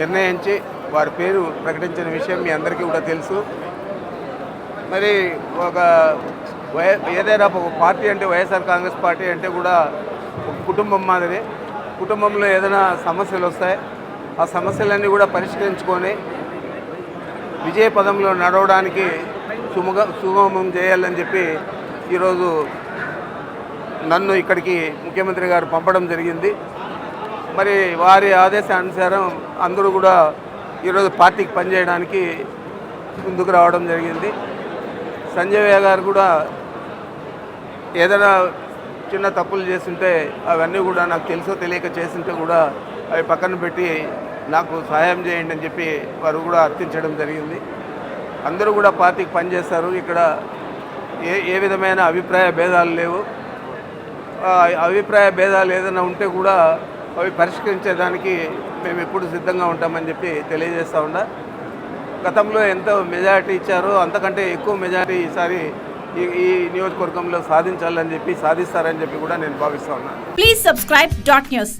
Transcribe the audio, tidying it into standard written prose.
నిర్ణయించి వారి పేరు ప్రకటించిన విషయం మీ అందరికీ కూడా తెలుసు. మరి ఏదైనా ఒక పార్టీ అంటే వైఎస్ఆర్ కాంగ్రెస్ పార్టీ అంటే కూడా ఒక కుటుంబం మాదిరి. కుటుంబంలో ఏదైనా సమస్యలు వస్తాయి, ఆ సమస్యలన్నీ కూడా పరిష్కరించుకొని విజయ పదంలో నడవడానికి సుగమం చేయాలని చెప్పి ఈరోజు నన్ను ఇక్కడికి ముఖ్యమంత్రి గారు పంపడం జరిగింది. మరి వారి ఆదేశానుసారం అందరూ కూడా ఈరోజు పార్టీకి పనిచేయడానికి ముందుకు రావడం జరిగింది. సంజయ్ గారు కూడా ఏదైనా చిన్న తప్పులు చేస్తుంటే అవన్నీ కూడా నాకు తెలుసో తెలియక చేస్తుంటే కూడా అవి పక్కన పెట్టి నాకు సహాయం చేయండి అని చెప్పి వారు కూడా అర్థించడం జరిగింది. అందరూ కూడా పార్టీకి పనిచేస్తారు. ఇక్కడ ఏ విధమైన అభిప్రాయ భేదాలు లేవు. అభిప్రాయ భేదాలు ఏదైనా ఉంటే కూడా అవి పరిష్కరించేదానికి మేము ఎప్పుడు సిద్ధంగా ఉంటామని చెప్పి తెలియజేస్తూ ఉన్నా. గతంలో ఎంత మెజారిటీ ఇచ్చారో అంతకంటే ఎక్కువ మెజారిటీ ఈసారి ఈ నియోజకవర్గంలో సాధించాలని చెప్పి సాధిస్తారని చెప్పి కూడా నేను భావిస్తూ ఉన్నాను. Please subscribe .news.